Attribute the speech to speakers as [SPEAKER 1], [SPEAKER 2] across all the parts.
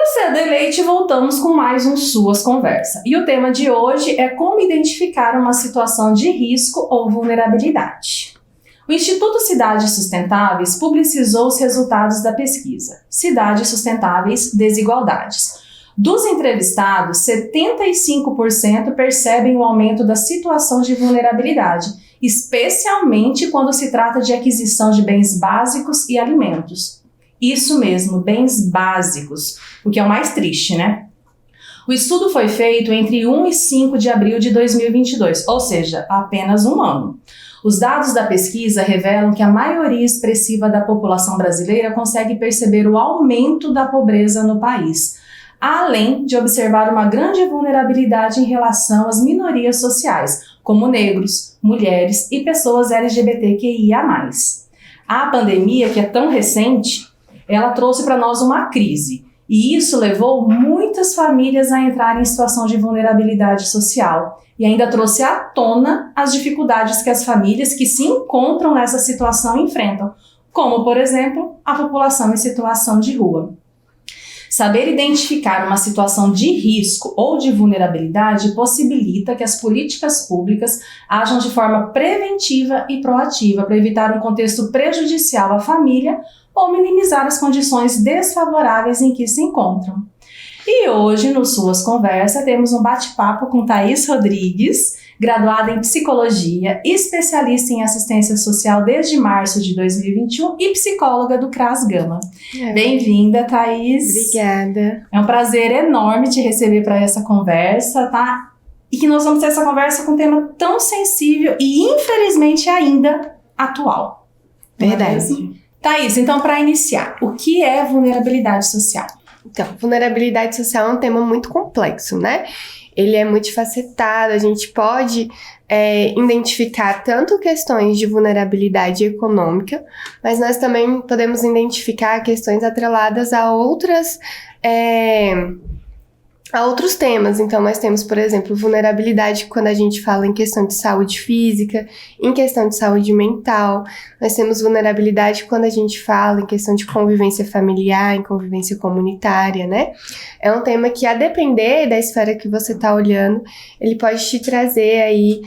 [SPEAKER 1] Cedo e Leite, voltamos com mais um Suas Conversa. E o tema de hoje é como identificar uma situação de risco ou vulnerabilidade. O Instituto Cidades Sustentáveis publicizou os resultados da pesquisa Cidades Sustentáveis Desigualdades. Dos entrevistados, 75% percebem o aumento da situação de vulnerabilidade, especialmente quando se trata de aquisição de bens básicos e alimentos. Isso mesmo, bens básicos, o que é o mais triste, né? O estudo foi feito entre 1 e 5 de abril de 2022, ou seja, há apenas um ano. Os dados da pesquisa revelam que a maioria expressiva da população brasileira consegue perceber o aumento da pobreza no país, além de observar uma grande vulnerabilidade em relação às minorias sociais, como negros, mulheres e pessoas LGBTQIA+. A pandemia, que é tão recente, ela trouxe para nós uma crise, e isso levou muitas famílias a entrarem em situação de vulnerabilidade social, e ainda trouxe à tona as dificuldades que as famílias que se encontram nessa situação enfrentam, como, por exemplo, a população em situação de rua. Saber identificar uma situação de risco ou de vulnerabilidade possibilita que as políticas públicas ajam de forma preventiva e proativa para evitar um contexto prejudicial à família ou minimizar as condições desfavoráveis em que se encontram. E hoje, no Suas Conversa, temos um bate-papo com Thaís Rodrigues, graduada em Psicologia, especialista em Assistência Social desde março de 2021 e psicóloga do CRAS Gama. Bem-vinda, Thaís.
[SPEAKER 2] Obrigada.
[SPEAKER 1] É um prazer enorme te receber para essa conversa, tá? E que nós vamos ter essa conversa com um tema tão sensível e, infelizmente, ainda atual.
[SPEAKER 2] Verdade.
[SPEAKER 1] Thaís, então, para iniciar, o que é vulnerabilidade social?
[SPEAKER 2] Então, vulnerabilidade social é um tema muito complexo, né? Ele é multifacetado, a gente pode identificar tanto questões de vulnerabilidade econômica, mas nós também podemos identificar questões atreladas a outros temas. Então, nós temos, por exemplo, vulnerabilidade quando a gente fala em questão de saúde física, em questão de saúde mental. Nós temos vulnerabilidade quando a gente fala em questão de convivência familiar, em convivência comunitária, né? É um tema que, a depender da esfera que você está olhando, ele pode te trazer aí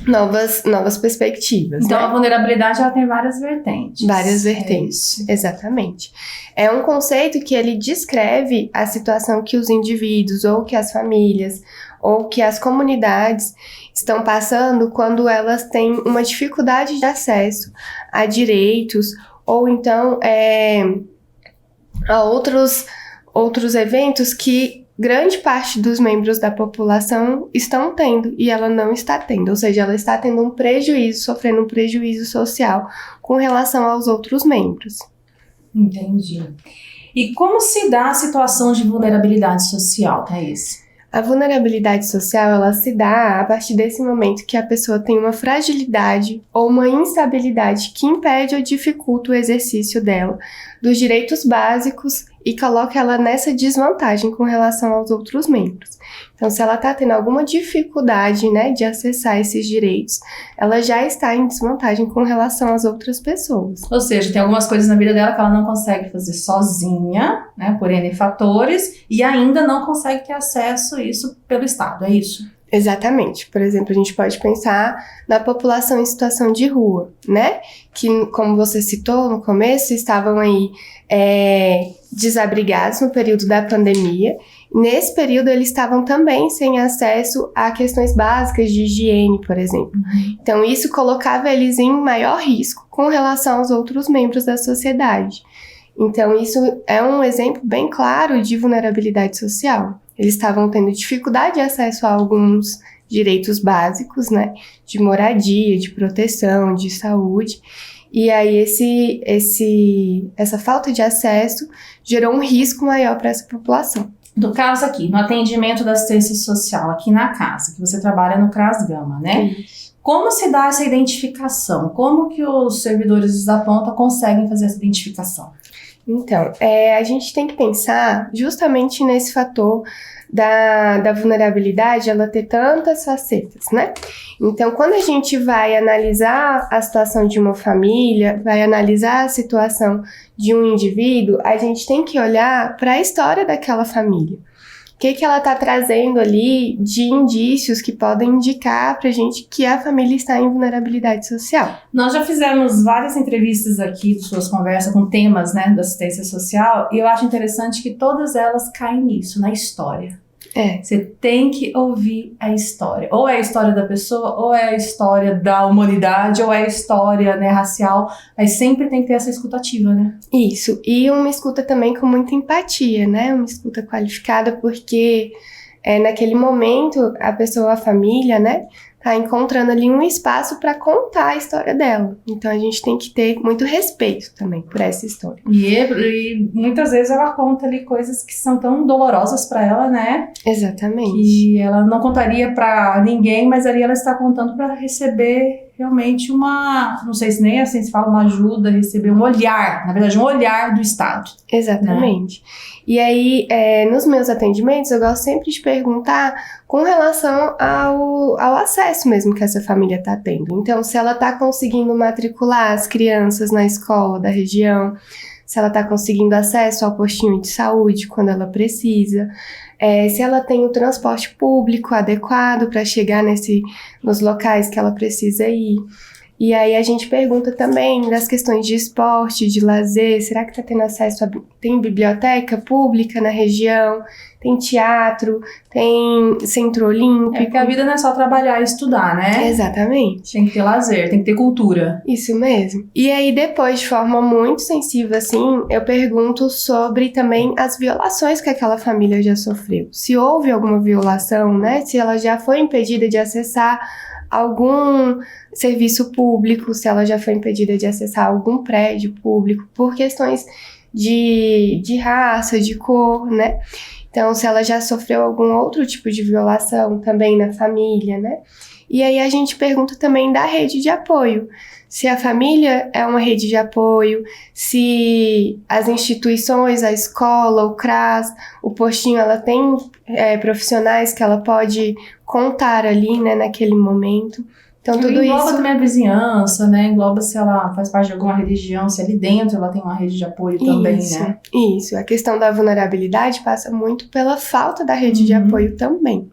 [SPEAKER 2] novas perspectivas.
[SPEAKER 1] Então,
[SPEAKER 2] né?
[SPEAKER 1] a vulnerabilidade ela tem várias vertentes.
[SPEAKER 2] Várias vertentes, exatamente. É um conceito que ele descreve a situação que os indivíduos, ou que as famílias, ou que as comunidades estão passando quando elas têm uma dificuldade de acesso a direitos, ou então a outros eventos que grande parte dos membros da população estão tendo e ela não está tendo, ou seja, ela está tendo um prejuízo, sofrendo um prejuízo social com relação aos outros membros.
[SPEAKER 1] Entendi. E como se dá a situação de vulnerabilidade social, Thaís?
[SPEAKER 2] A vulnerabilidade social, ela se dá a partir desse momento que a pessoa tem uma fragilidade ou uma instabilidade que impede ou dificulta o exercício dela, dos direitos básicos e coloca ela nessa desvantagem com relação aos outros membros. Então, se ela está tendo alguma dificuldade, né, de acessar esses direitos, ela já está em desvantagem com relação às outras pessoas.
[SPEAKER 1] Ou seja, tem algumas coisas na vida dela que ela não consegue fazer sozinha, né, por N fatores, e ainda não consegue ter acesso a isso pelo Estado, é isso?
[SPEAKER 2] Exatamente. Por exemplo, a gente pode pensar na população em situação de rua, né? Que, como você citou no começo, estavam aí desabrigados no período da pandemia. Nesse período, eles estavam também sem acesso a questões básicas de higiene, por exemplo. Então, isso colocava eles em maior risco com relação aos outros membros da sociedade. Então, isso é um exemplo bem claro de vulnerabilidade social. Eles estavam tendo dificuldade de acesso a alguns direitos básicos, né? De moradia, de proteção, de saúde. E aí essa falta de acesso gerou um risco maior para essa população.
[SPEAKER 1] Do caso aqui, no atendimento da assistência social, aqui na casa, que você trabalha no CRAS Gama, né?
[SPEAKER 2] Isso.
[SPEAKER 1] Como se dá essa identificação? Como que os servidores da ponta conseguem fazer essa identificação?
[SPEAKER 2] Então, a gente tem que pensar justamente nesse fator da vulnerabilidade ela ter tantas facetas, né? Então, quando a gente vai analisar a situação de uma família, vai analisar a situação de um indivíduo, a gente tem que olhar para a história daquela família. O que ela está trazendo ali de indícios que podem indicar para a gente que a família está em vulnerabilidade social.
[SPEAKER 1] Nós já fizemos várias entrevistas aqui de suas conversas com temas, né, da assistência social, e eu acho interessante que todas elas caem nisso, na história. Você tem que ouvir a história. Ou é a história da pessoa, ou é a história da humanidade, ou é a história, né, racial. Mas sempre tem que ter essa escutativa, né?
[SPEAKER 2] Isso. E uma escuta também com muita empatia, né? Uma escuta qualificada, porque naquele momento a pessoa, a família, né, tá encontrando ali um espaço para contar a história dela. Então a gente tem que ter muito respeito também por essa história.
[SPEAKER 1] E muitas vezes ela conta ali coisas que são tão dolorosas para ela, né?
[SPEAKER 2] Exatamente.
[SPEAKER 1] Que ela não contaria para ninguém, mas ali ela está contando para receber realmente não sei se nem assim se fala, uma ajuda, receber um olhar, na verdade um olhar do Estado.
[SPEAKER 2] Exatamente. Né? E aí, nos meus atendimentos, eu gosto sempre de perguntar com relação ao acesso mesmo que essa família está tendo. Então, se ela está conseguindo matricular as crianças na escola da região, se ela está conseguindo acesso ao postinho de saúde quando ela precisa, se ela tem o transporte público adequado para chegar nos locais que ela precisa ir. E aí a gente pergunta também das questões de esporte, de lazer, será que está tendo acesso tem biblioteca pública na região, tem teatro, tem centro olímpico.
[SPEAKER 1] Porque a vida não é só trabalhar e estudar, né?
[SPEAKER 2] Exatamente.
[SPEAKER 1] Tem que ter lazer, tem que ter cultura.
[SPEAKER 2] Isso mesmo. E aí depois, de forma muito sensível assim, eu pergunto sobre também as violações que aquela família já sofreu. Se houve alguma violação, né? Se ela já foi impedida de acessar algum serviço público, se ela já foi impedida de acessar algum prédio público por questões de raça, de cor, né? Então, se ela já sofreu algum outro tipo de violação também na família, né? E aí a gente pergunta também da rede de apoio. Se a família é uma rede de apoio, se as instituições, a escola, o CRAS, o postinho, ela tem profissionais que ela pode contar ali, né, naquele momento. Então, tudo isso...
[SPEAKER 1] Engloba também a vizinhança, né? Engloba se ela faz parte de alguma religião, se ali dentro ela tem uma rede de apoio também, né?
[SPEAKER 2] Isso. A questão da vulnerabilidade passa muito pela falta da rede de apoio também.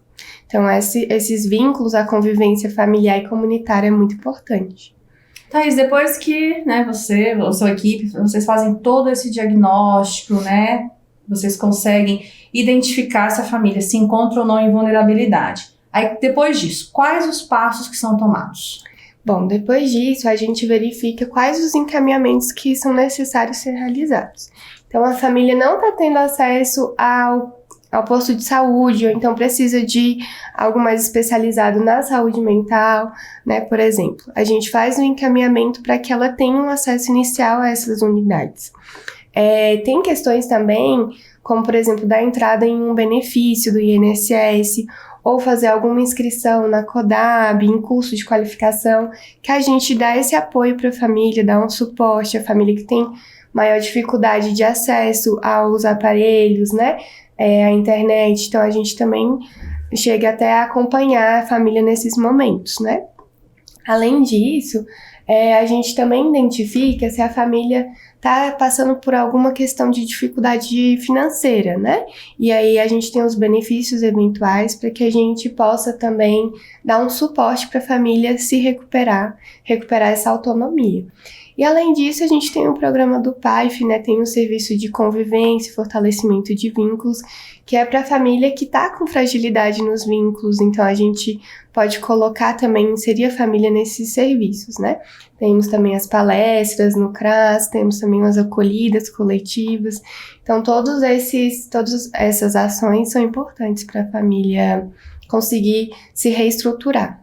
[SPEAKER 2] Então, esses vínculos, a convivência familiar e comunitária é muito importante.
[SPEAKER 1] Thaís, depois que, né, você ou sua equipe, vocês fazem todo esse diagnóstico, né? Vocês conseguem identificar se a família se encontra ou não em vulnerabilidade. Aí, depois disso, quais os passos que são tomados?
[SPEAKER 2] Bom, depois disso, a gente verifica quais os encaminhamentos que são necessários ser realizados. Então, a família não está tendo acesso ao posto de saúde, ou então precisa de algo mais especializado na saúde mental, né? Por exemplo, a gente faz um encaminhamento para que ela tenha um acesso inicial a essas unidades. Tem questões também, como por exemplo, dar entrada em um benefício do INSS, ou fazer alguma inscrição na CODAB, em curso de qualificação, que a gente dá esse apoio para a família, dá um suporte à família que tem maior dificuldade de acesso aos aparelhos, né? A internet, então a gente também chega até a acompanhar a família nesses momentos, né? Além disso, a gente também identifica se a família está passando por alguma questão de dificuldade financeira, né? E aí a gente tem os benefícios eventuais para que a gente possa também dar um suporte para a família se recuperar essa autonomia. E além disso, a gente tem o programa do PAIF, né? Tem um serviço de convivência, fortalecimento de vínculos, que é para a família que está com fragilidade nos vínculos. Então, a gente pode colocar também, inserir a família nesses serviços, né? Temos também as palestras no CRAS, temos também as acolhidas coletivas. Então, todas essas ações são importantes para a família conseguir se reestruturar.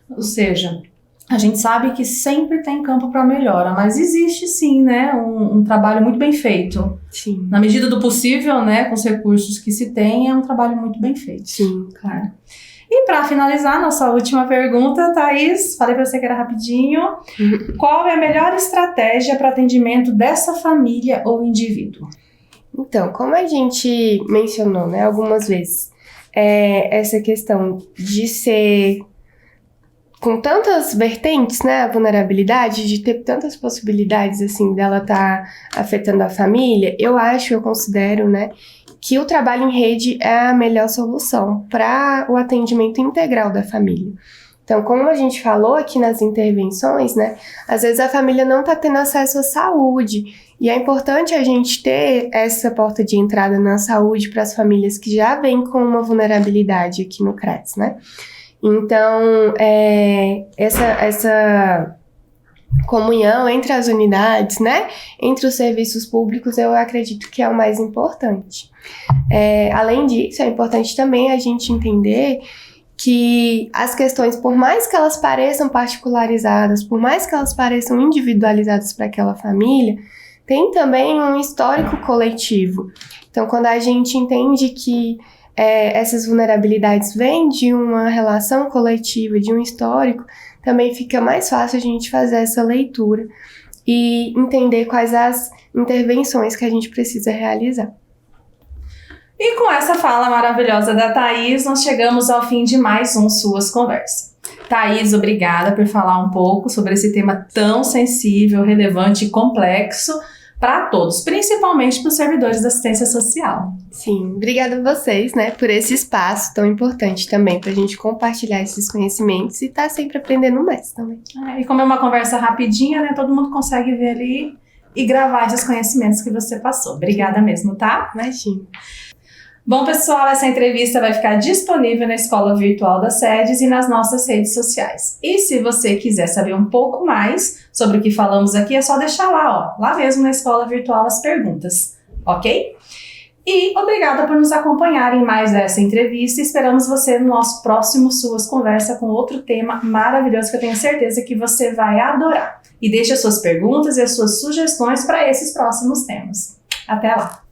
[SPEAKER 1] Ou seja, a gente sabe que sempre tem campo para melhora, mas existe sim, né, um trabalho muito bem feito.
[SPEAKER 2] Sim.
[SPEAKER 1] Na medida do possível, né, com os recursos que se tem, é um trabalho muito bem feito.
[SPEAKER 2] Sim,
[SPEAKER 1] claro. E para finalizar, nossa última pergunta, Thaís, falei para você que era rapidinho. Qual é a melhor estratégia para atendimento dessa família ou indivíduo?
[SPEAKER 2] Então, como a gente mencionou, né, algumas vezes, essa questão de ser com tantas vertentes, né, a vulnerabilidade, de ter tantas possibilidades, assim, dela estar afetando a família, eu considero, né, que o trabalho em rede é a melhor solução para o atendimento integral da família. Então, como a gente falou aqui nas intervenções, né, às vezes a família não está tendo acesso à saúde, e é importante a gente ter essa porta de entrada na saúde para as famílias que já vêm com uma vulnerabilidade aqui no CREAS, né. Então, essa comunhão entre as unidades, né, entre os serviços públicos, eu acredito que é o mais importante. Além disso, é importante também a gente entender que as questões, por mais que elas pareçam particularizadas, por mais que elas pareçam individualizadas para aquela família, tem também um histórico coletivo. Então, quando a gente entende que essas vulnerabilidades vêm de uma relação coletiva, de um histórico, também fica mais fácil a gente fazer essa leitura e entender quais as intervenções que a gente precisa realizar.
[SPEAKER 1] E com essa fala maravilhosa da Thaís, nós chegamos ao fim de mais um Suas Conversas. Thaís, obrigada por falar um pouco sobre esse tema tão sensível, relevante e complexo para todos, principalmente para os servidores da assistência social.
[SPEAKER 2] Sim, obrigada a vocês, né, por esse espaço tão importante também, para a gente compartilhar esses conhecimentos e estar sempre aprendendo mais também.
[SPEAKER 1] E como é uma conversa rapidinha, né, todo mundo consegue ver ali e gravar esses conhecimentos que você passou. Obrigada mesmo, tá?
[SPEAKER 2] Imagina.
[SPEAKER 1] Bom, pessoal, essa entrevista vai ficar disponível na Escola Virtual das Sedes e nas nossas redes sociais. E se você quiser saber um pouco mais sobre o que falamos aqui, é só deixar lá, lá mesmo na Escola Virtual, as perguntas, ok? E obrigada por nos acompanhar em mais essa entrevista. Esperamos você no nosso próximo Suas Conversa com outro tema maravilhoso que eu tenho certeza que você vai adorar. E deixe as suas perguntas e as suas sugestões para esses próximos temas. Até lá!